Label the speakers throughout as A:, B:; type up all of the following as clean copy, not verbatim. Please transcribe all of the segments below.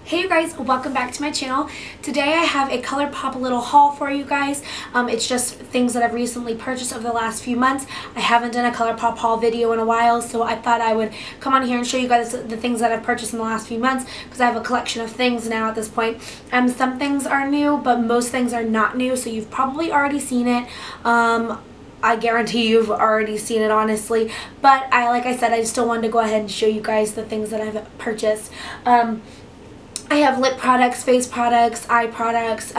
A: Hey you guys, welcome back to my channel. Today I have a Colourpop little haul for you guys. It's just things that I've recently purchased over the last few months. I haven't done a Colourpop haul video in a while, so I thought I would come on here and show you guys the things that I've purchased in the last few months because I have a collection of things now at this point. Some things are new, but most things are not new, so you've probably already seen it. I guarantee you've already seen it, honestly, but like I said, I still wanted to go ahead and show you guys the things that I've purchased. I have lip products, face products, eye products.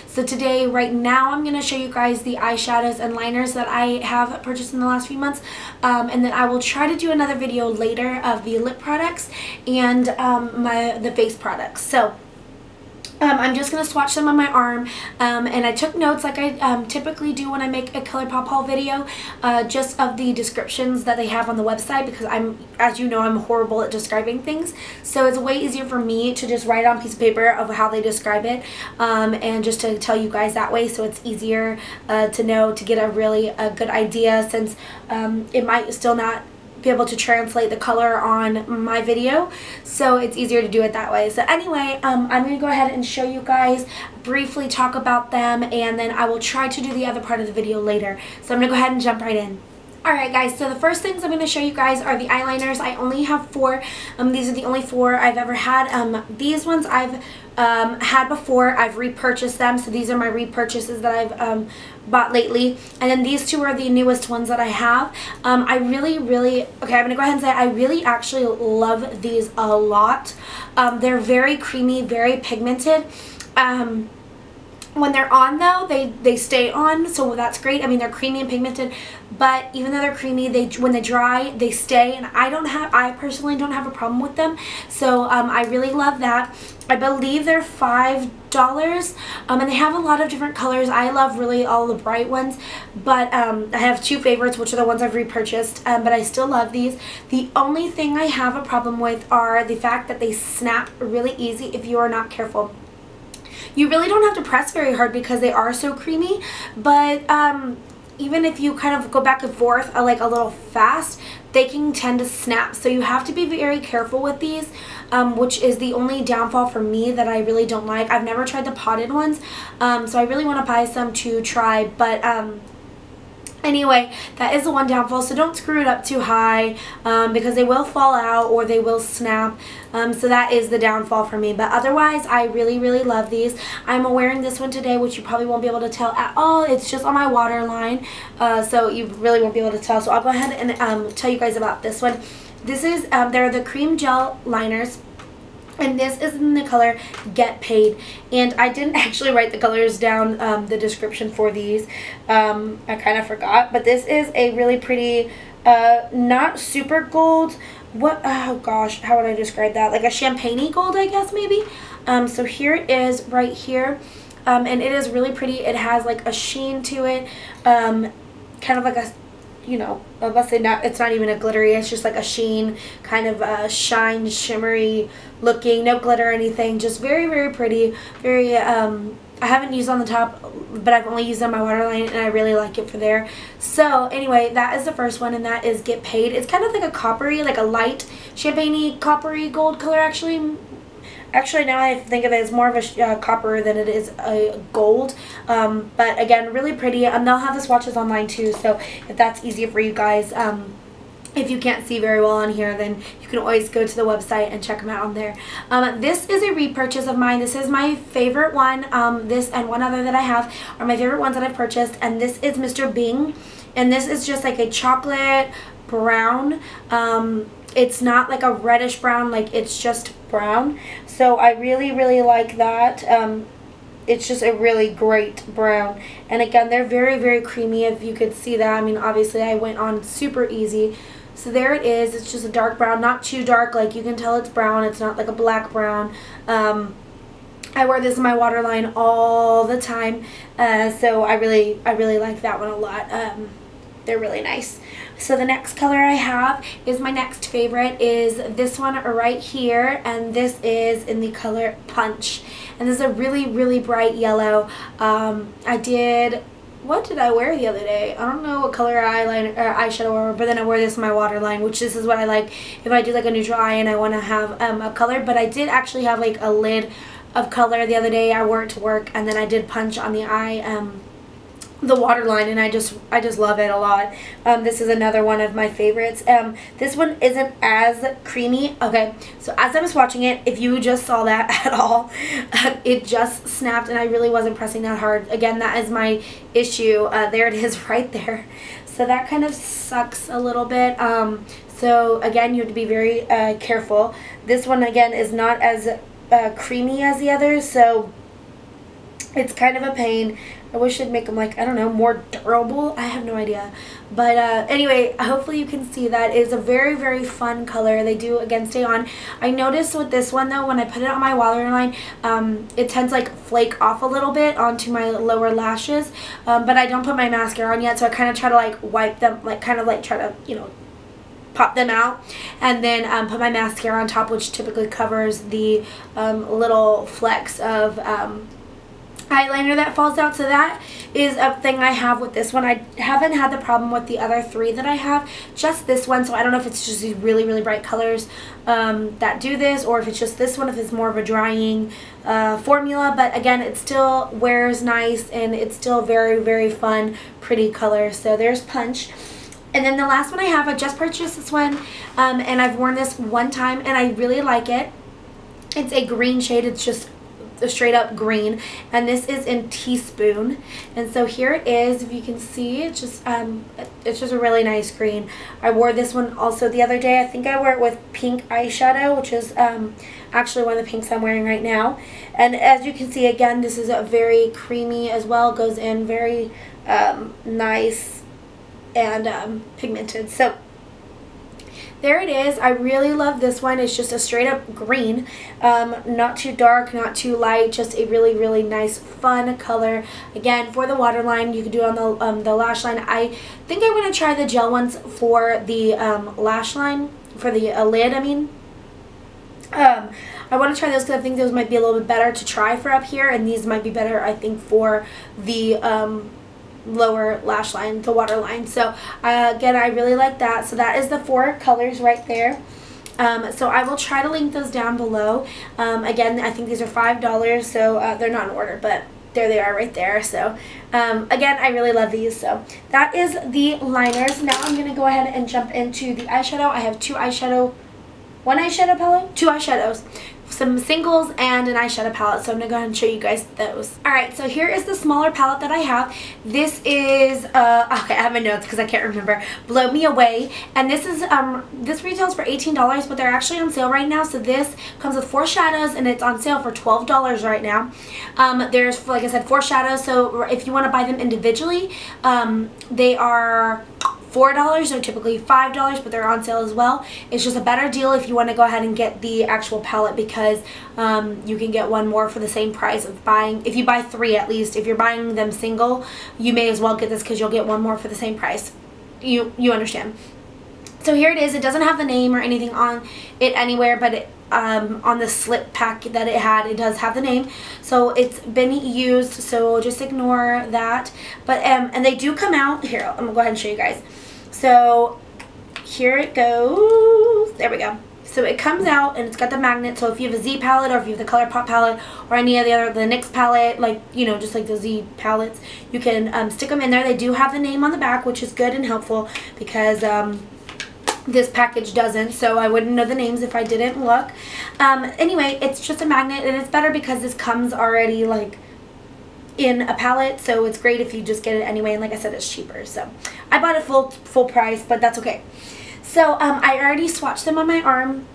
A: So today, right now, I'm going to show you guys the eyeshadows and liners that I have purchased in the last few months. And then I will try to do another video later of the lip products and the face products. So I'm just going to swatch them on my arm, and I took notes like I typically do when I make a Colourpop haul video, just of the descriptions that they have on the website, because as you know, I'm horrible at describing things, so it's way easier for me to just write on a piece of paper of how they describe it, and just to tell you guys that way, so it's easier to know, to get a really good idea, since it might still not be able to translate the color on my video, so it's easier to do it that way. So anyway, I'm going to go ahead and show you guys, briefly talk about them, and then I will try to do the other part of the video later. So I'm going to go ahead and jump right in. Alright guys, so the first things I'm going to show you guys are the eyeliners. I only have 4. These are the only 4 I've ever had. These ones I've had before. I've repurchased them, so these are my repurchases that I've bought lately. And then these 2 are the newest ones that I have. I really, okay, I'm going to go ahead and say I really actually love these a lot. They're very creamy, very pigmented. When they're on, though, they stay on, so that's great. I mean, they're creamy and pigmented, but even though they're creamy, when they dry, they stay, and I personally don't have a problem with them, so I really love that. I believe they're $5, and they have a lot of different colors. I love really all the bright ones, but I have 2 favorites, which are the ones I've repurchased, but I still love these. The only thing I have a problem with are the fact that they snap really easy if you are not careful. You really don't have to press very hard because they are so creamy, but even if you kind of go back and forth like a little fast, they can tend to snap. So you have to be very careful with these, which is the only downfall for me that I really don't like. I've never tried the potted ones, so I really want to buy some to try, but anyway, that is the one downfall, so don't screw it up too high because they will fall out or they will snap. So that is the downfall for me, but otherwise I really, really love these. I'm wearing this one today, which you probably won't be able to tell at all. It's just on my waterline, so you really won't be able to tell. So I'll go ahead and tell you guys about this one. This is, they're the Creme Gel liners. And this is in the color Get Paid, and I didn't actually write the colors down, the description for these. I kind of forgot, but this is a really pretty, not super gold, oh gosh, how would I describe that? Like a champagne-y gold, I guess, maybe. So here it is right here, and it is really pretty. It has like a sheen to it, kind of like a, you know, let's say it's not even a glittery, it's just like a sheen, kind of a shine, shimmery looking, no glitter or anything, just very, very pretty, very, I haven't used on the top, but I've only used on my waterline, and I really like it for there. So anyway, that is the first one, and that is Get Paid. It's kind of like a coppery, like a light champagne-y, coppery gold color, actually. Actually, now I think of it as more of a copper than it is a gold. But again, really pretty. They'll have the swatches online too, so if that's easier for you guys, if you can't see very well on here, then you can always go to the website and check them out on there. This is a repurchase of mine. This is my favorite one. This and one other that I have are my favorite ones that I've purchased, and this is Mr. Bing, and this is just like a chocolate brown. It's not like a reddish brown, like it's just brown. So I really, really like that. It's just a really great brown. And again, they're very, very creamy, if you could see that. I mean, obviously I went on super easy. So there it is. It's just a dark brown, not too dark, like you can tell it's brown. It's not like a black brown. I wear this in my waterline all the time. So I really like that one a lot. They're really nice. So the next color I have is my next favorite, is this one right here, and this is in the color Punch, and this is a really, really bright yellow. I did what did I wear the other day? I don't know what color eyeliner or eyeshadow I wore, but then I wore this in my waterline, which this is what I like if I do like a neutral eye and I want to have a color. But I did actually have like a lid of color the other day. I wore it to work, and then I did punch on the eye the waterline, and I just love it a lot. This is another one of my favorites. This one isn't as creamy. Okay, so as I was watching it, if you just saw that at all, it just snapped, and I really wasn't pressing that hard. Again, that is my issue. There it is right there. So that kind of sucks a little bit. So again, you have to be very careful. This one again is not as creamy as the others, so it's kind of a pain. I wish I'd make them, like, I don't know, more durable. I have no idea. But anyway, hopefully you can see that. It's a very, very fun color. They do, again, stay on. I noticed with this one, though, when I put it on my waterline, it tends to, like, flake off a little bit onto my lower lashes. But I don't put my mascara on yet, so I kind of try to, like, wipe them, like, kind of, like, try to, you know, pop them out, and then put my mascara on top, which typically covers the little flecks of eyeliner that falls out. So that is a thing I have with this one. I haven't had the problem with the other three that I have, just this one. So I don't know if it's just these really, really bright colors that do this, or if it's just this one, if it's more of a drying formula. But again, it still wears nice, and it's still very, very fun, pretty color. So there's Punch. And then the last one I have, I just purchased this one, and I've worn this one time, and I really like it. It's a green shade. It's just a straight up green, and this is in Teaspoon. And so here it is. If you can see, it's just a really nice green. I wore this one also the other day. I think I wore it with pink eyeshadow, which is actually one of the pinks I'm wearing right now. And as you can see, again, this is a very creamy as well. Goes in very nice and pigmented. So there it is. I really love this one. It's just a straight up green. Not too dark, not too light. Just a really, really nice, fun color. Again, for the waterline, you can do it on the lash line. I think I'm going to try the gel ones for the lash line, for the lid, I mean. I want to try those because I think those might be a little bit better to try for up here. And these might be better, I think, for the lower lash line, the waterline. So again, I really like that. So that is the 4 colors right there. So I will try to link those down below. Again, I think these are $5, so they're not in order, but there they are right there. So again, I really love these. So that is the liners. Now I'm going to go ahead and jump into the eyeshadow. I have one eyeshadow palette, 2 eyeshadows, some singles, and an eyeshadow palette. So I'm going to go ahead and show you guys those. Alright, so here is the smaller palette that I have. This is, okay, I have my notes because I can't remember. Blow Me Away. And this is, this retails for $18, but they're actually on sale right now. So this comes with 4 shadows, and it's on sale for $12 right now. There's, like I said, 4 shadows. So if you want to buy them individually, they are $4. They're typically $5, but they're on sale as well. It's just a better deal if you want to go ahead and get the actual palette, because you can get one more for the same price of buying, if you buy 3 at least. If you're buying them single, you may as well get this because you'll get one more for the same price. You understand. So here it is. It doesn't have the name or anything on it anywhere, but it, on the slip pack that it had, it does have the name. So it's been used, so just ignore that. But and they do come out here. I'm gonna go ahead and show you guys. So here it goes. There we go. So it comes out, and it's got the magnet. So if you have a Z palette, or if you have the Colourpop palette, or any of the other, the NYX palette, like, you know, just like the Z palettes, you can stick them in there. They do have the name on the back, which is good and helpful, because this package doesn't, so I wouldn't know the names if I didn't look. Anyway, it's just a magnet, and it's better because this comes already like in a palette, so it's great if you just get it anyway. And like I said, it's cheaper, so I bought it full price, but that's okay. So I already swatched them on my arm,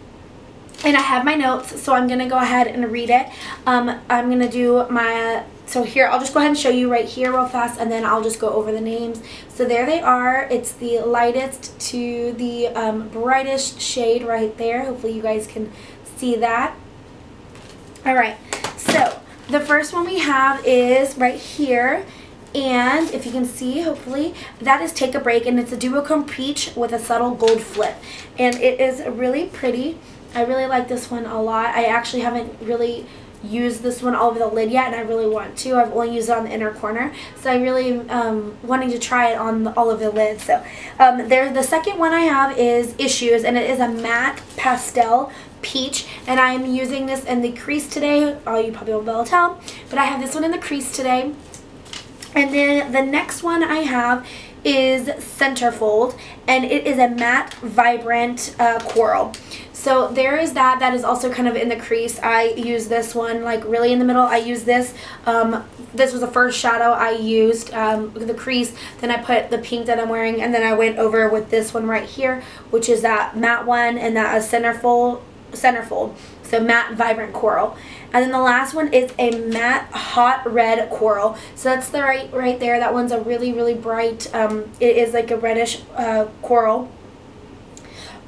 A: and I have my notes, so I'm gonna go ahead and read it. I'm gonna do my, so here, I'll just go ahead and show you right here real fast, and then I'll just go over the names. So there they are. It's the lightest to the brightest shade right there. Hopefully you guys can see that. Alright, so the first one we have is right here. And if you can see, hopefully, that is Take a Break, and it's a duochrome peach with a subtle gold flip. And it is really pretty. I really like this one a lot. I actually haven't really used this one all over the lid yet, and I really want to. I've only used it on the inner corner, so I really wanting to try it on all of the lids. So the second one I have is Issues, and it is a matte pastel peach, and I am using this in the crease today. Oh, you probably won't be able to tell, but I have this one in the crease today. And then the next one I have is Centerfold, and it is a matte vibrant coral. So there is that. That is also kind of in the crease. I use this one like really in the middle. I use this. This was the first shadow I used, the crease. Then I put the pink that I'm wearing, and then I went over with this one right here, which is that matte one, and that is Centerfold. So matte vibrant coral. And then the last one is a matte hot red coral. So that's the right there. That one's a really bright, it is like a reddish coral.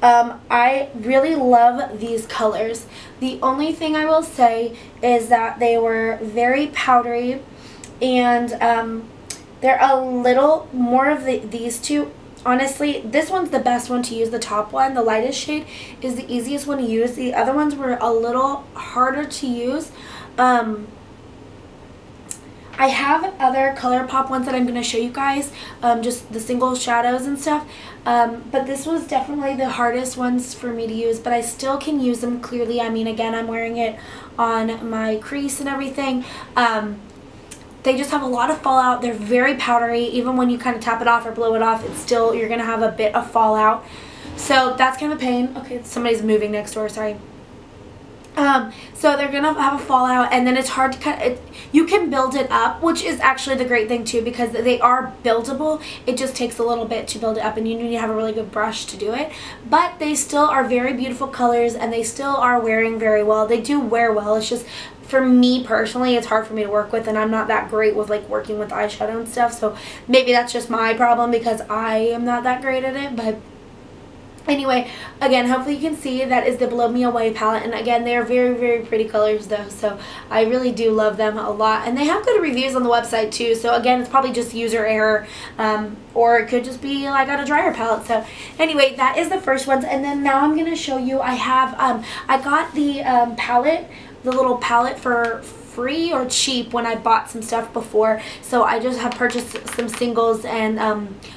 A: I really love these colors. The only thing I will say is that they were very powdery, and they're a little more of these two. Honestly, this one's the best one to use. The top one, the lightest shade, is the easiest one to use. The other ones were a little harder to use. I have other Colourpop ones that I'm going to show you guys, just the single shadows and stuff. But this was definitely the hardest ones for me to use, but I still can use them clearly. I mean, again, I'm wearing it on my crease and everything. They just have a lot of fallout. They're very powdery. Even when you kind of tap it off or blow it off, it's still, you're going to have a bit of fallout. So that's kind of a pain. Okay, somebody's moving next door, sorry. So they're going to have a fallout, and then it's hard to cut it. You can build it up, which is actually the great thing too, because they are buildable. It just takes a little bit to build it up, and you need to have a really good brush to do it. But they still are very beautiful colors, and they still are wearing very well. They do wear well. It's just, for me personally, it's hard for me to work with, and I'm not that great with like working with eyeshadow and stuff, so maybe that's just my problem because I am not that great at it. But anyway, again, hopefully you can see that is the Blow Me Away palette, and again, they are very pretty colors though, so I really do love them a lot, and they have good reviews on the website too. So again, it's probably just user error, or it could just be like on a drier palette. So anyway, that is the first ones, and then now I'm going to show you, I have I got the palette, the little palette for free or cheap when I bought some stuff before. So I just have purchased some singles, and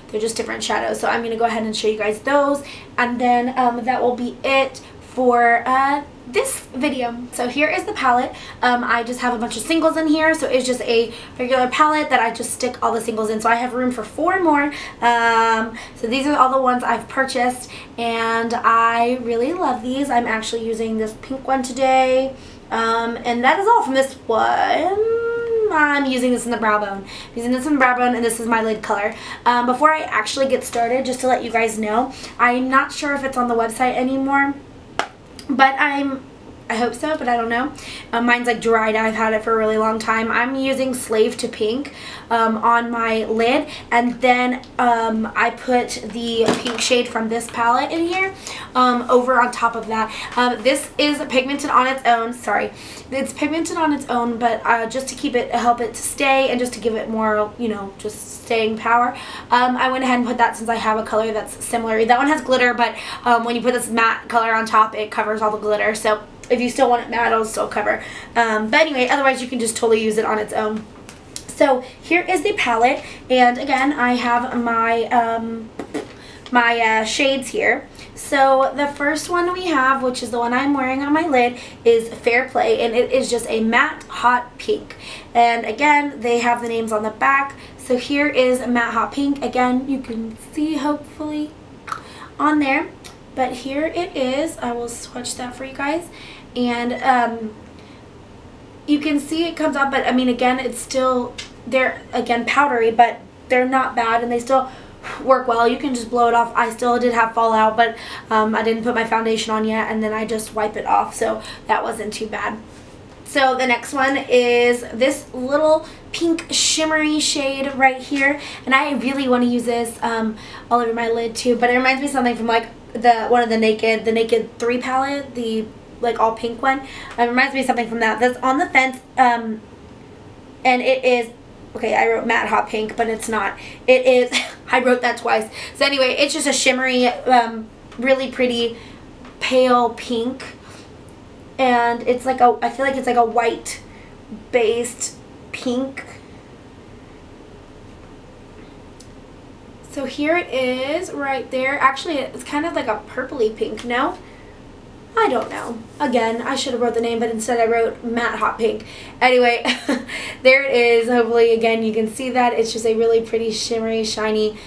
A: they're just different shadows. So I'm going to go ahead and show you guys those, and then that will be it for this video. So here is the palette. I just have a bunch of singles in here, so it's just a regular palette that I just stick all the singles in. So I have room for 4 more. So these are all the ones I've purchased, and I really love these. I'm actually using this pink one today. And that is all from this one. I'm using this in the brow bone. I'm using this in the brow bone, and this is my lid color. Before I actually get started, just to let you guys know, I'm not sure if it's on the website anymore, but I hope so, but I don't know. Mine's like dried. I've had it for a really long time. I'm using Slave to Pink on my lid, and then I put the pink shade from this palette in here over on top of that. This is pigmented on its own. Sorry, it's pigmented on its own, but just to keep it, help it to stay, and just to give it more, you know, just staying power. I went ahead and put that since I have a color that's similar. That one has glitter, but when you put this matte color on top, it covers all the glitter. So if you still want it matte, it'll still cover. But anyway, otherwise you can just totally use it on its own. So here is the palette, and again, I have my my shades here. So the first one we have, which is the one I'm wearing on my lid, is Fair Play, and it is just a matte hot pink. And again, they have the names on the back. So here is Matte Hot Pink. Again, you can see hopefully on there. But here it is. I will swatch that for you guys. And you can see it comes up, but I mean, again, it's still, they're, again, powdery, but they're not bad, and they still work well. You can just blow it off. I still did have fallout, but I didn't put my foundation on yet, and then I just wipe it off, so that wasn't too bad. So the next one is this little pink shimmery shade right here, and I really want to use this all over my lid too, but it reminds me of something from like one of the Naked 3 palette, the like all pink one. It reminds me of something from that. That's on the fence, and it is, okay, I wrote Matte Hot Pink, but it's not. It is, I wrote that twice. So anyway, it's just a shimmery, really pretty pale pink. and it's like I feel like it's like a white based pink. So here it is right there. Actually, it's kind of like a purpley pink, no? I don't know. Again, I should have wrote the name, but instead I wrote matte hot pink. Anyway, there it is. Hopefully, again, you can see that. It's just a really pretty, shimmery, shiny,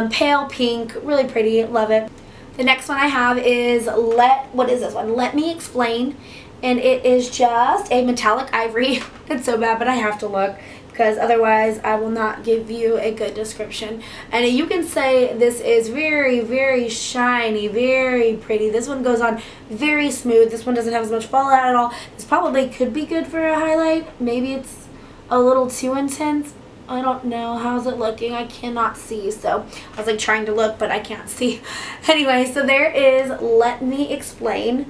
A: pale pink. Really pretty. Love it. The next one I have is what is this one? Let Me Explain. And it is just a metallic ivory. It's so bad, but I have to look, because otherwise I will not give you a good description. And you can say this is very, very shiny, very pretty. This one goes on very smooth. This one doesn't have as much fallout at all. This probably could be good for a highlight. Maybe it's a little too intense. I don't know. How's it looking? I cannot see. So I was like trying to look, but I can't see. Anyway, so there is Let Me Explain.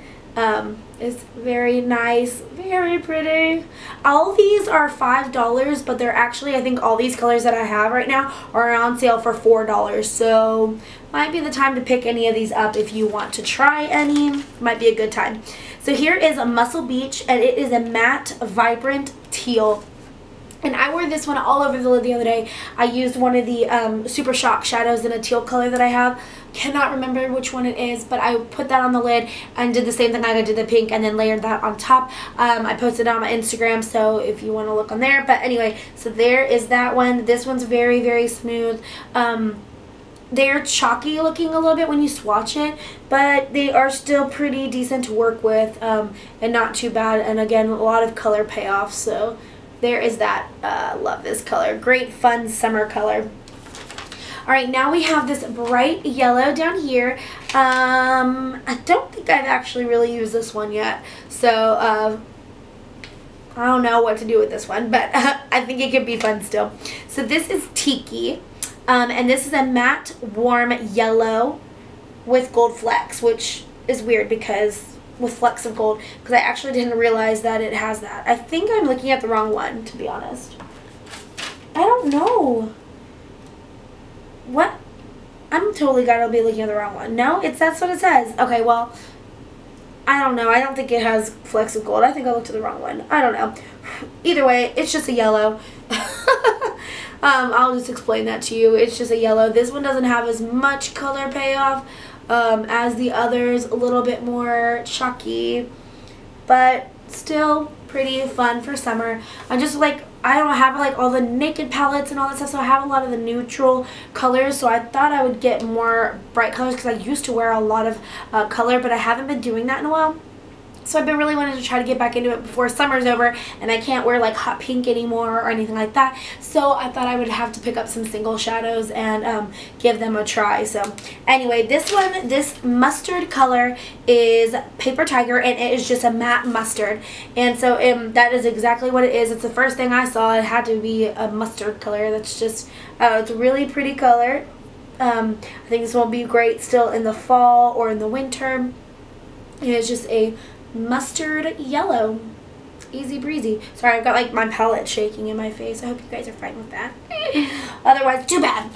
A: It's very nice, very pretty. All these are $5, but they're actually, I think all these colors that I have right now are on sale for $4. So might be the time to pick any of these up if you want to try any. Might be a good time. So here is a Muscle Beach, and it is a matte, vibrant teal. And I wore this one all over the lid the other day. I used one of the Super Shock shadows in a teal color that I have. Cannot remember which one it is, but I put that on the lid and did the same thing like I did the pink, and then layered that on top. I posted it on my Instagram, so if you want to look on there. But anyway, so there is that one. This one's very, very smooth. They're chalky looking a little bit when you swatch it, but they are still pretty decent to work with, and not too bad. And again, a lot of color payoff, so there is that. Love this color. Great, fun summer color. Alright, now we have this bright yellow down here. I don't think I've actually really used this one yet, so I don't know what to do with this one, but I think it could be fun still. So this is Tiki, and this is a matte warm yellow with gold flecks, which is weird because with flecks of gold, because I actually didn't realize that it has that. I think I'm looking at the wrong one, to be honest. I don't know. What? I'm totally gotta be looking at the wrong one. No, that's what it says. Okay, well, I don't know. I don't think it has flecks of gold. I think I looked at the wrong one. I don't know. Either way, it's just a yellow. I'll just explain that to you. It's just a yellow. This one doesn't have as much color payoff as the others. A little bit more chalky, but still pretty fun for summer. I'm just like, I don't have like all the Naked palettes and all that stuff, so I have a lot of the neutral colors, so I thought I would get more bright colors because I used to wear a lot of color, but I haven't been doing that in a while. So I've been really wanting to try to get back into it before summer's over, and I can't wear like hot pink anymore or anything like that. So I thought I would have to pick up some single shadows and give them a try. So anyway, this mustard color is Paper Tiger, and it is just a matte mustard. And so that is exactly what it is. It's the first thing I saw. It had to be a mustard color. That's just, it's a really pretty color. I think this will be great still in the fall or in the winter. It's just a mustard yellow. Easy breezy. Sorry, I've got like my palette shaking in my face. I hope you guys are fine with that. Otherwise, too bad.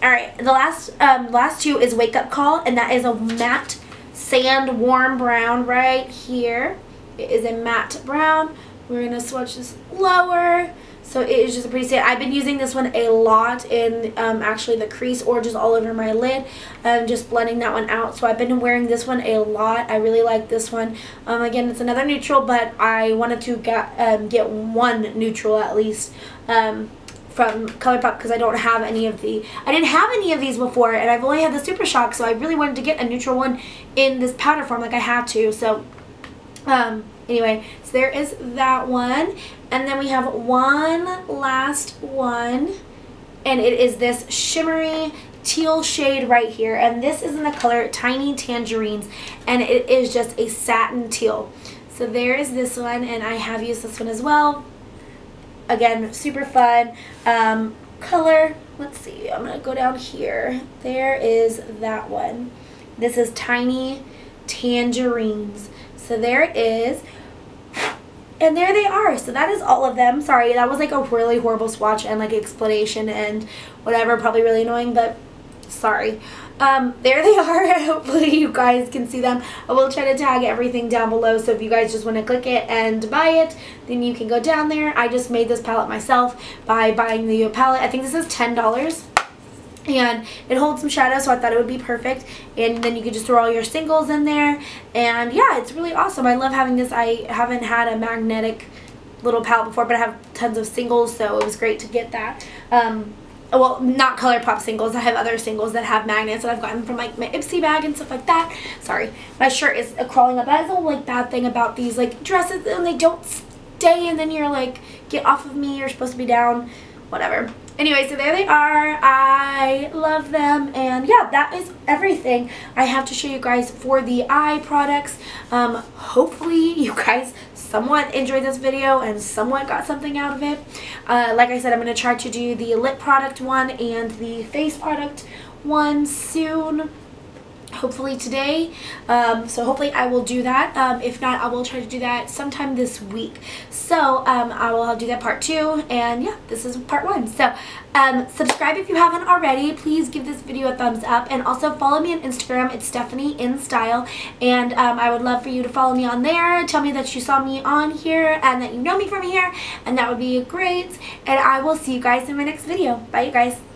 A: Alright, the last two is Wake Up Call, and that is a matte sand warm brown right here. It is a matte brown. We're going to swatch this lower. So it is just a pretty sand. I've been using this one a lot in actually the crease or just all over my lid. Just blending that one out. So I've been wearing this one a lot. I really like this one. Again, it's another neutral, but I wanted to get one neutral at least from Colourpop because I don't have any of I didn't have any of these before, and I've only had the Super Shock, so I really wanted to get a neutral one in this powder form like I had to. So anyway, so there is that one. And then we have one last one, and it is this shimmery teal shade right here. And this is in the color Tiny Tangerines, and it is just a satin teal. So there is this one, and I have used this one as well. Again, super fun. Color, let's see, I'm going to go down here. There is that one. This is Tiny Tangerines. So there it is. And there they are. So that is all of them. Sorry, that was like a really horrible swatch and like explanation and whatever. Probably really annoying, but sorry. there they are. Hopefully you guys can see them. I will try to tag everything down below, so if you guys just want to click it and buy it, then you can go down there. I just made this palette myself by buying the palette. I think this is $10. And it holds some shadow, so I thought it would be perfect. And then you could just throw all your singles in there. And yeah, it's really awesome. I love having this. I haven't had a magnetic little palette before, but I have tons of singles, so it was great to get that. Well, not Colourpop singles. I have other singles that have magnets that I've gotten from like my Ipsy bag and stuff like that. Sorry, my shirt is crawling up. That is the like bad thing about these like dresses, and they don't stay, and then you're like, get off of me, you're supposed to be down, whatever. Anyway, so there they are. I love them, and yeah, that is everything I have to show you guys for the eye products. Hopefully you guys somewhat enjoyed this video and somewhat got something out of it. Like I said, I'm going to try to do the lip product one and the face product one soon. Hopefully today. So hopefully I will do that. If not, I will try to do that sometime this week. So I will do that part 2, and yeah, this is part 1. So subscribe if you haven't already. Please give this video a thumbs up, and also follow me on Instagram. It's StephanieInStyle, and I would love for you to follow me on there. Tell me that you saw me on here and that you know me from here, and that would be great. And I will see you guys in my next video. Bye, you guys.